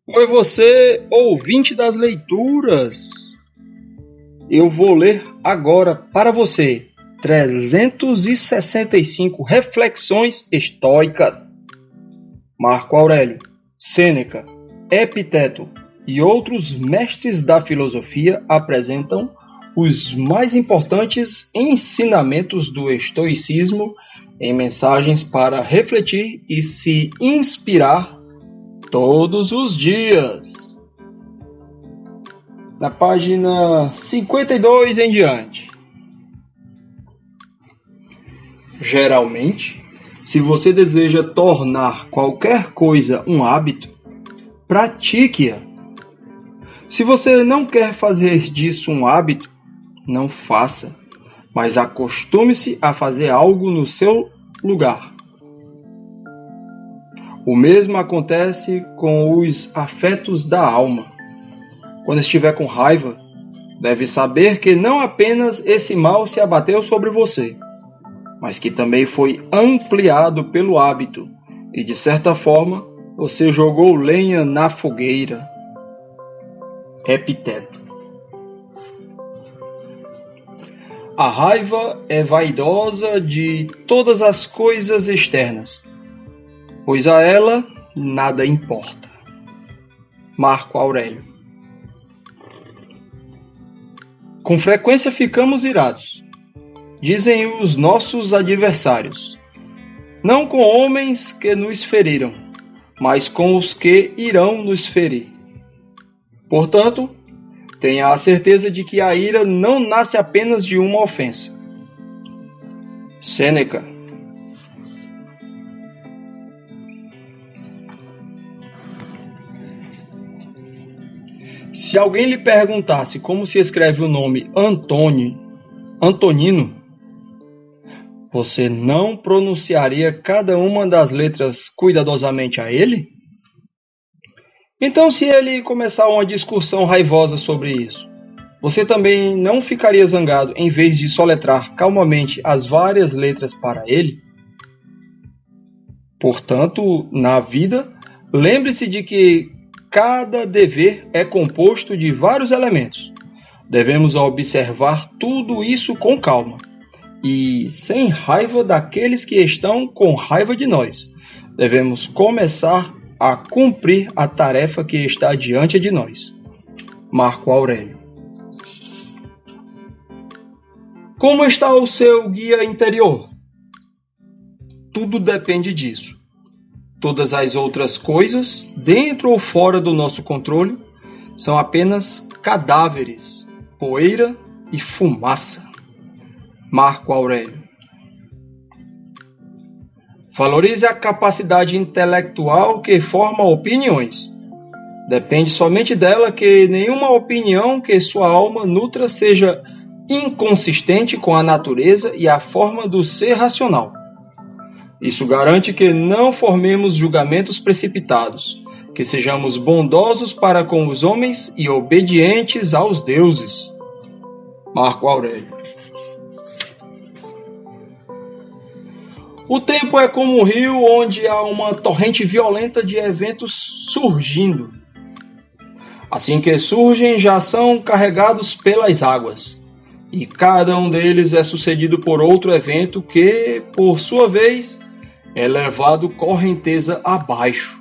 Oi, você, ouvinte das leituras. Eu vou ler agora para você 365 reflexões estoicas. Marco Aurélio, Sêneca, Epiteto e outros mestres da filosofia apresentam os mais importantes ensinamentos do estoicismo em mensagens para refletir e se inspirar todos os dias. Na página 52 em diante. Geralmente, se você deseja tornar qualquer coisa um hábito, pratique-a. Se você não quer fazer disso um hábito, não faça, mas acostume-se a fazer algo no seu lugar. O mesmo acontece com os afetos da alma. Quando estiver com raiva, deve saber que não apenas esse mal se abateu sobre você, mas que também foi ampliado pelo hábito e, de certa forma, você jogou lenha na fogueira. Epiteto. A raiva é vaidosa de todas as coisas externas, pois a ela nada importa. Marco Aurélio. Com frequência ficamos irados, dizem os nossos adversários, não com homens que nos feriram, mas com os que irão nos ferir. Portanto, tenha a certeza de que a ira não nasce apenas de uma ofensa. Sêneca. Se alguém lhe perguntasse como se escreve o nome Antonino, você não pronunciaria cada uma das letras cuidadosamente a ele? Então, se ele começar uma discussão raivosa sobre isso, você também não ficaria zangado em vez de soletrar calmamente as várias letras para ele? Portanto, na vida, lembre-se de que cada dever é composto de vários elementos. Devemos observar tudo isso com calma e sem raiva daqueles que estão com raiva de nós. Devemos começar a cumprir a tarefa que está diante de nós. Marco Aurélio. Como está o seu guia interior? Tudo depende disso. Todas as outras coisas, dentro ou fora do nosso controle, são apenas cadáveres, poeira e fumaça. Marco Aurélio. Valorize a capacidade intelectual que forma opiniões. Depende somente dela que nenhuma opinião que sua alma nutra seja inconsistente com a natureza e a forma do ser racional. Isso garante que não formemos julgamentos precipitados, que sejamos bondosos para com os homens e obedientes aos deuses. Marco Aurélio. O tempo é como um rio onde há uma torrente violenta de eventos surgindo. Assim que surgem, já são carregados pelas águas, e cada um deles é sucedido por outro evento que, por sua vez, é levado correnteza abaixo.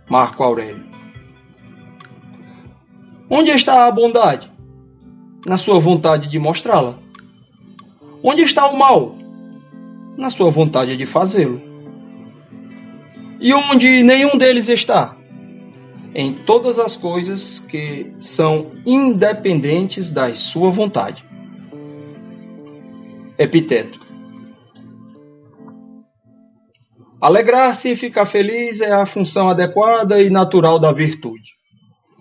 Marco Aurélio. Onde está a bondade? Na sua vontade de mostrá-la. Onde está o mal? Na sua vontade de fazê-lo. E onde nenhum deles está? Em todas as coisas que são independentes da sua vontade. Epiteto. Alegrar-se e ficar feliz é a função adequada e natural da virtude.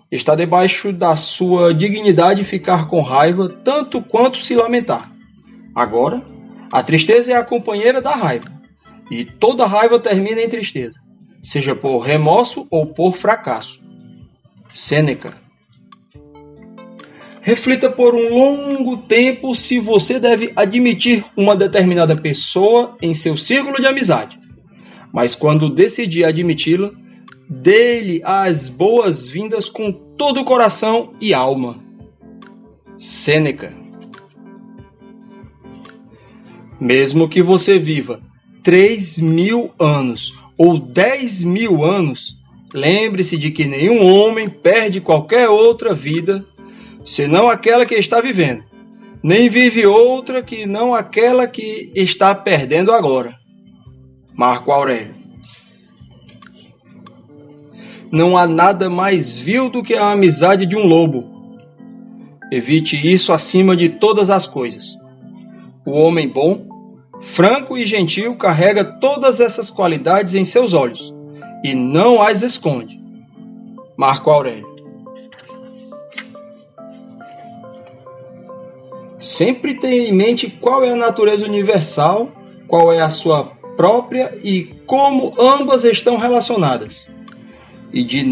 Está debaixo da sua dignidade ficar com raiva tanto quanto se lamentar. Agora, a tristeza é a companheira da raiva, e toda raiva termina em tristeza, seja por remorso ou por fracasso. Sêneca. Reflita por um longo tempo se você deve admitir uma determinada pessoa em seu círculo de amizade. Mas quando decidir admiti-la, Dê-lhe as boas-vindas com todo o coração e alma. Sêneca. Mesmo que você viva 3.000 anos ou 10.000 anos, lembre-se de que nenhum homem perde qualquer outra vida senão aquela que está vivendo, nem vive outra que não aquela que está perdendo agora. Marco Aurélio. Não há nada mais vil do que a amizade de um lobo. Evite isso acima de todas as coisas. O homem bom, franco e gentil carrega todas essas qualidades em seus olhos e não as esconde. Marco Aurélio. Sempre tenha em mente qual é a natureza universal, qual é a sua própria e como ambas estão relacionadas. E de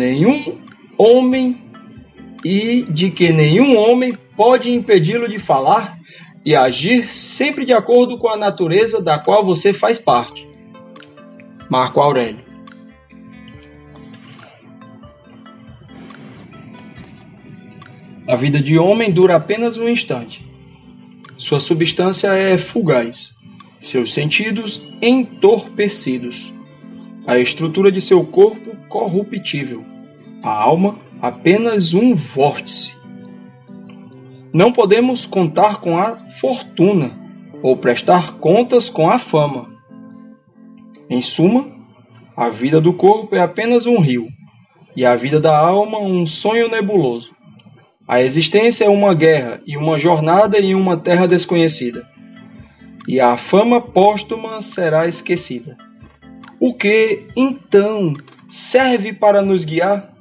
que nenhum homem pode impedi-lo de falar e agir sempre de acordo com a natureza da qual você faz parte. Marco Aurélio. A vida de homem dura apenas um instante. Sua substância é fugaz, seus sentidos entorpecidos, a estrutura de seu corpo corruptível, a alma apenas um vórtice. Não podemos contar com a fortuna ou prestar contas com a fama. Em suma, a vida do corpo é apenas um rio e a vida da alma um sonho nebuloso. A existência é uma guerra e uma jornada em uma terra desconhecida. E a fama póstuma será esquecida. O que, então, serve para nos guiar?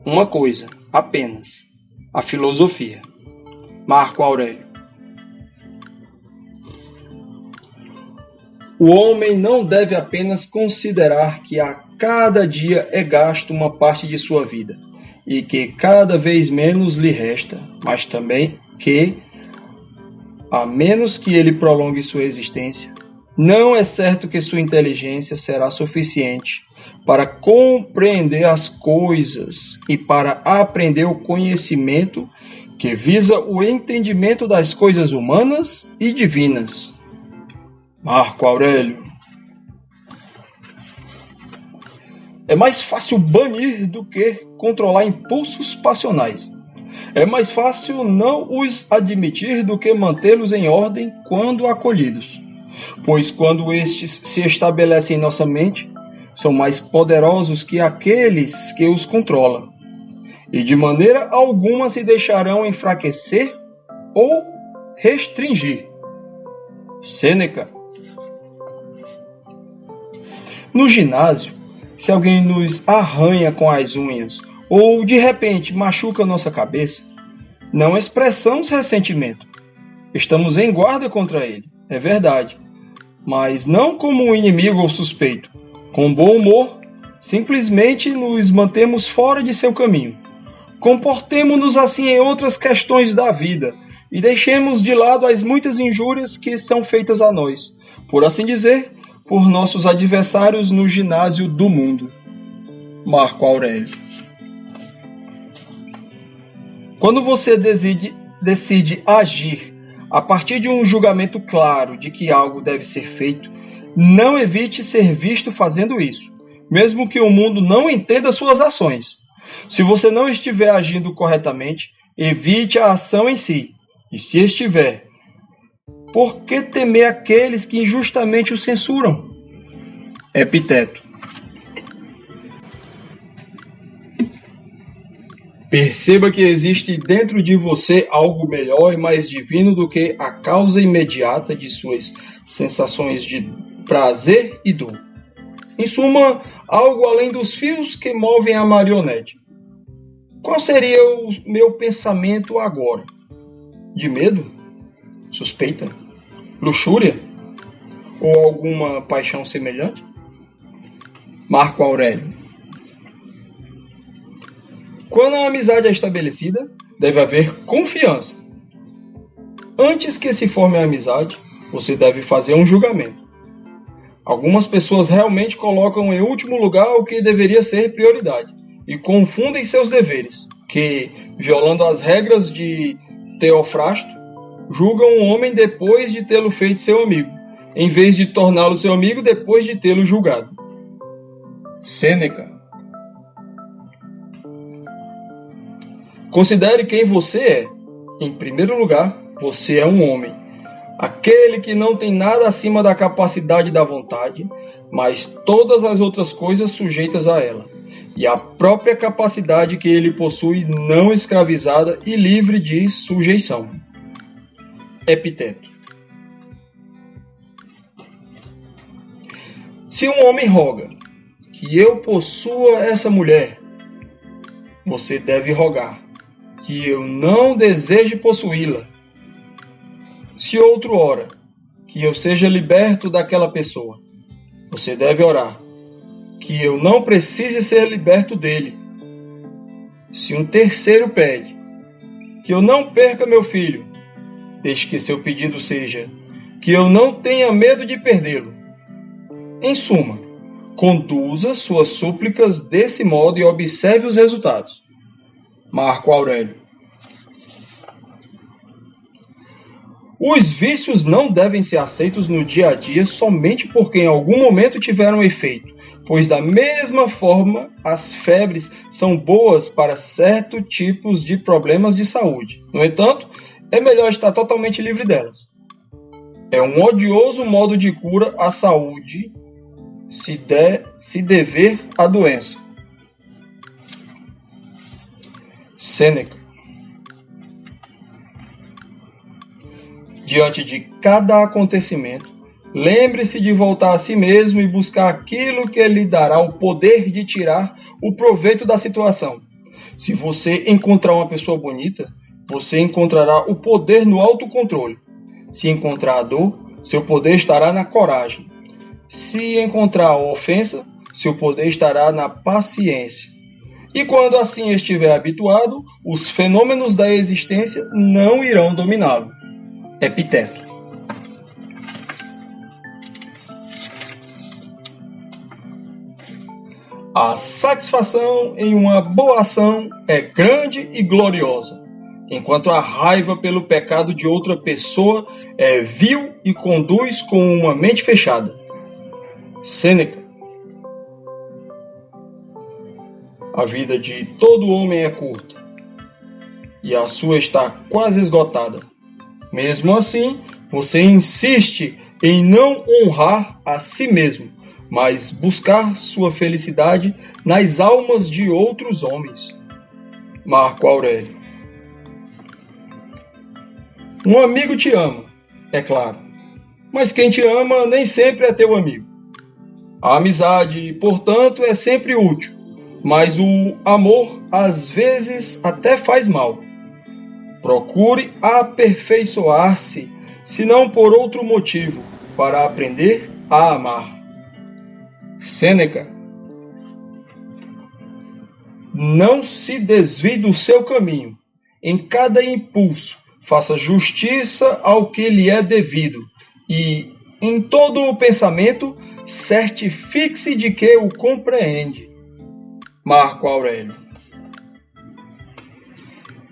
Uma coisa, apenas: a filosofia. Marco Aurélio. O homem não deve apenas considerar que a cada dia é gasto uma parte de sua vida, e que cada vez menos lhe resta, mas também que, a menos que ele prolongue sua existência, não é certo que sua inteligência será suficiente para compreender as coisas e para aprender o conhecimento que visa o entendimento das coisas humanas e divinas. Marco Aurélio. É mais fácil banir do que controlar impulsos passionais. É mais fácil não os admitir do que mantê-los em ordem quando acolhidos. Pois quando estes se estabelecem em nossa mente, são mais poderosos que aqueles que os controlam, e de maneira alguma se deixarão enfraquecer ou restringir. Sêneca. No ginásio, se alguém nos arranha com as unhas ou de repente machuca nossa cabeça, não expressamos ressentimento. Estamos em guarda contra ele, é verdade, mas não como um inimigo ou suspeito. Com bom humor, simplesmente nos mantemos fora de seu caminho. Comportemo-nos assim em outras questões da vida e deixemos de lado as muitas injúrias que são feitas a nós, por assim dizer, por nossos adversários no ginásio do mundo. Marco Aurélio. Quando você decide agir a partir de um julgamento claro de que algo deve ser feito, não evite ser visto fazendo isso, mesmo que o mundo não entenda suas ações. Se você não estiver agindo corretamente, evite a ação em si. E se estiver, por que temer aqueles que injustamente o censuram? Epiteto. Perceba que existe dentro de você algo melhor e mais divino do que a causa imediata de suas sensações de prazer e dor. Em suma, algo além dos fios que movem a marionete. Qual seria o meu pensamento agora? De medo? Suspeita? Luxúria? Ou alguma paixão semelhante? Marco Aurélio. Quando a amizade é estabelecida, deve haver confiança. Antes que se forme a amizade, você deve fazer um julgamento. Algumas pessoas realmente colocam em último lugar o que deveria ser prioridade e confundem seus deveres, que, violando as regras de Teofrasto, julgam um homem depois de tê-lo feito seu amigo, em vez de torná-lo seu amigo depois de tê-lo julgado. Sêneca. Considere quem você é. Em primeiro lugar, você é um homem. Aquele que não tem nada acima da capacidade da vontade, mas todas as outras coisas sujeitas a ela, e a própria capacidade que ele possui não escravizada e livre de sujeição. Epiteto. Se um homem roga que eu possua essa mulher, você deve rogar que eu não deseje possuí-la. Se outro ora que eu seja liberto daquela pessoa, você deve orar que eu não precise ser liberto dele. Se um terceiro pede que eu não perca meu filho, desde que seu pedido seja que eu não tenha medo de perdê-lo. Em suma, conduza suas súplicas desse modo e observe os resultados. Marco Aurélio. Os vícios não devem ser aceitos no dia a dia somente porque em algum momento tiveram efeito, pois da mesma forma as febres são boas para certos tipos de problemas de saúde. No entanto, é melhor estar totalmente livre delas. É um odioso modo de cura à saúde se dever à doença. Sêneca. Diante de cada acontecimento, lembre-se de voltar a si mesmo e buscar aquilo que lhe dará o poder de tirar o proveito da situação. Se você encontrar uma pessoa bonita, você encontrará o poder no autocontrole. Se encontrar a dor, seu poder estará na coragem. Se encontrar a ofensa, seu poder estará na paciência. E quando assim estiver habituado, os fenômenos da existência não irão dominá-lo. Epiteto. A satisfação em uma boa ação é grande e gloriosa, enquanto a raiva pelo pecado de outra pessoa é vil e conduz com uma mente fechada. Sêneca. A vida de todo homem é curta, e a sua está quase esgotada. Mesmo assim, você insiste em não honrar a si mesmo, mas buscar sua felicidade nas almas de outros homens. Marco Aurélio. Um amigo te ama, é claro, mas quem te ama nem sempre é teu amigo. A amizade, portanto, é sempre útil, mas o amor às vezes até faz mal. Procure aperfeiçoar-se, se não por outro motivo, para aprender a amar. Sêneca. Não se desvie do seu caminho. Em cada impulso, faça justiça ao que lhe é devido e, em todo o pensamento, certifique-se de que o compreende. Marco Aurélio.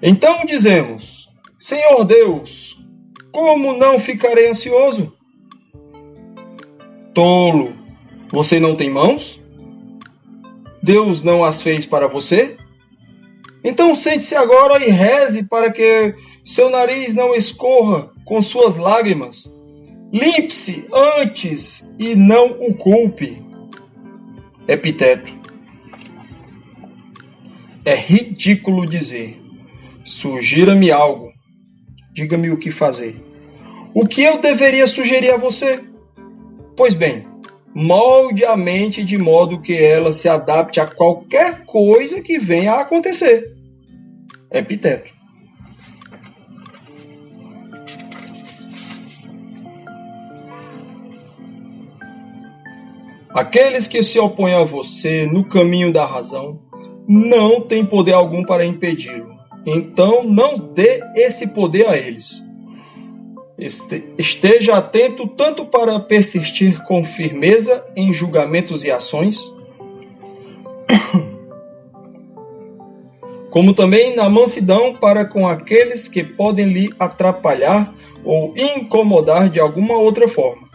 Então dizemos: Senhor Deus, como não ficarei ansioso? Tolo, você não tem mãos? Deus não as fez para você? Então sente-se agora e reze para que seu nariz não escorra com suas lágrimas. Limpe-se antes e não o culpe. Epiteto. É ridículo dizer: sugira-me algo, diga-me o que fazer. O que eu deveria sugerir a você? Pois bem, molde a mente de modo que ela se adapte a qualquer coisa que venha a acontecer. Epiteto. Aqueles que se opõem a você no caminho da razão não têm poder algum para impedi-lo. Então não dê esse poder a eles. Esteja atento tanto para persistir com firmeza em julgamentos e ações, como também na mansidão para com aqueles que podem lhe atrapalhar ou incomodar de alguma outra forma.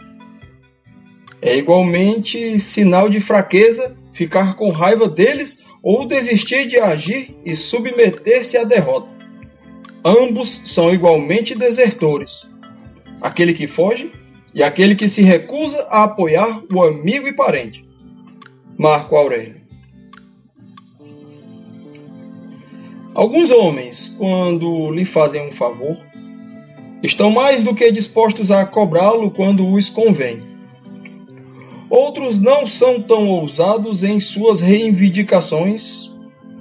É igualmente sinal de fraqueza ficar com raiva deles ou desistir de agir e submeter-se à derrota. Ambos são igualmente desertores, aquele que foge e aquele que se recusa a apoiar o amigo e parente. Marco Aurélio. Alguns homens, quando lhe fazem um favor, estão mais do que dispostos a cobrá-lo quando os convém. Outros não são tão ousados em suas reivindicações,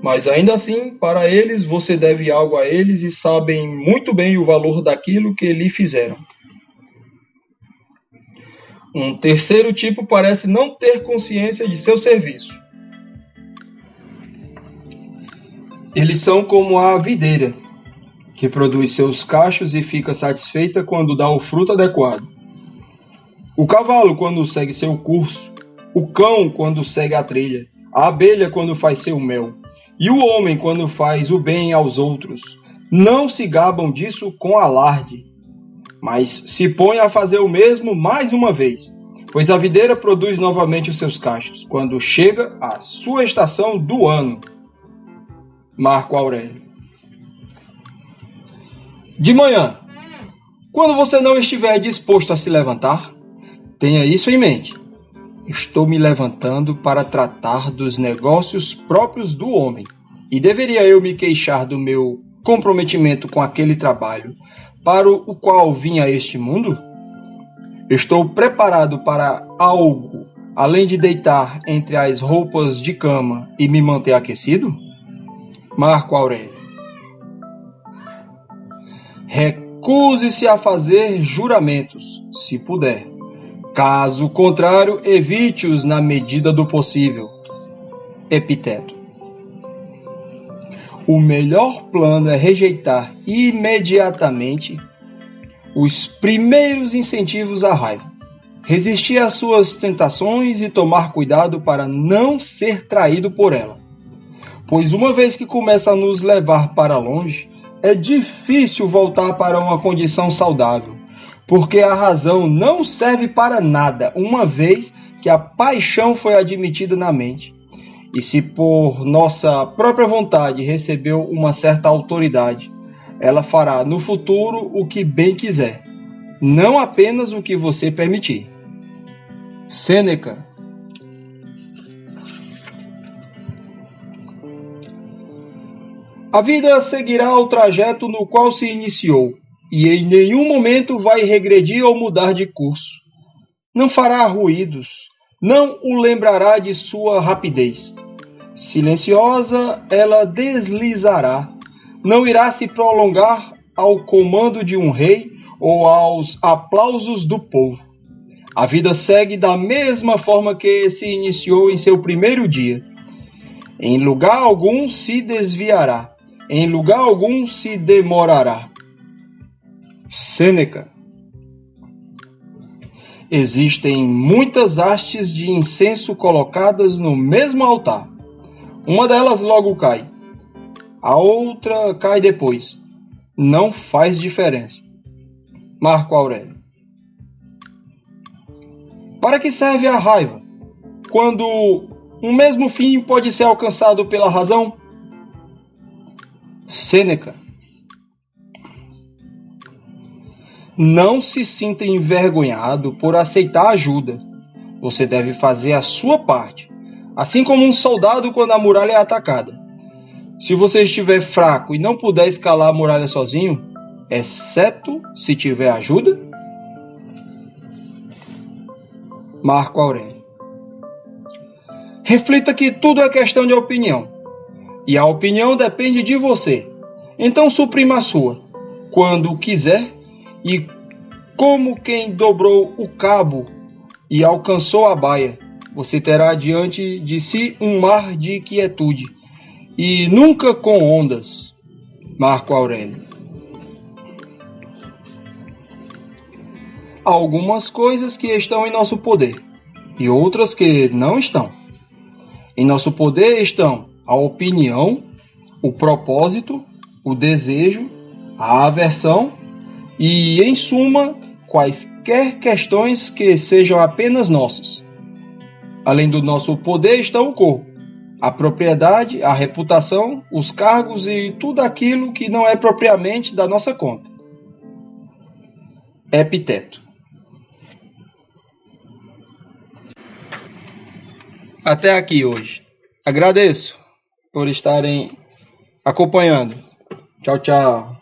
mas ainda assim, para eles, você deve algo a eles e sabem muito bem o valor daquilo que lhe fizeram. Um terceiro tipo parece não ter consciência de seu serviço. Eles são como a videira, que produz seus cachos e fica satisfeita quando dá o fruto adequado. O cavalo quando segue seu curso, o cão quando segue a trilha, a abelha quando faz seu mel, e o homem quando faz o bem aos outros. Não se gabam disso com alarde, mas se põem a fazer o mesmo mais uma vez, pois a videira produz novamente os seus cachos, quando chega a sua estação do ano. Marco Aurélio. De manhã, quando você não estiver disposto a se levantar, tenha isso em mente. Estou me levantando para tratar dos negócios próprios do homem, e deveria eu me queixar do meu comprometimento com aquele trabalho para o qual vim a este mundo? Estou preparado para algo além de deitar entre as roupas de cama e me manter aquecido? Marco Aurélio. Recuse-se a fazer juramentos, se puder. Caso contrário, evite-os na medida do possível. Epiteto. O melhor plano é rejeitar imediatamente os primeiros incentivos à raiva, resistir às suas tentações e tomar cuidado para não ser traído por ela. Pois uma vez que começa a nos levar para longe, é difícil voltar para uma condição saudável, porque a razão não serve para nada, uma vez que a paixão foi admitida na mente. E se por nossa própria vontade recebeu uma certa autoridade, ela fará no futuro o que bem quiser, não apenas o que você permitir. Sêneca. A vida seguirá o trajeto no qual se iniciou, e em nenhum momento vai regredir ou mudar de curso. Não fará ruídos, não o lembrará de sua rapidez. Silenciosa, ela deslizará, não irá se prolongar ao comando de um rei ou aos aplausos do povo. A vida segue da mesma forma que se iniciou em seu primeiro dia. Em lugar algum se desviará. Em lugar algum se demorará. Sêneca. Existem muitas hastes de incenso colocadas no mesmo altar. Uma delas logo cai. A outra cai depois. Não faz diferença. Marco Aurélio. Para que serve a raiva, quando um mesmo fim pode ser alcançado pela razão? Sêneca. Não se sinta envergonhado por aceitar ajuda. Você deve fazer a sua parte, assim como um soldado quando a muralha é atacada. Se você estiver fraco e não puder escalar a muralha sozinho, exceto se tiver ajuda. Marco Aurélio. Reflita que tudo é questão de opinião. E a opinião depende de você. Então suprima a sua, quando quiser, e como quem dobrou o cabo e alcançou a baia, você terá diante de si um mar de quietude, e nunca com ondas. Marco Aurélio. Há algumas coisas que estão em nosso poder e outras que não estão. Em nosso poder estão a opinião, o propósito, o desejo, a aversão e, em suma, quaisquer questões que sejam apenas nossas. Além do nosso poder está o corpo, a propriedade, a reputação, os cargos e tudo aquilo que não é propriamente da nossa conta. Epiteto. Até aqui hoje. Agradeço por estarem acompanhando. Tchau, tchau.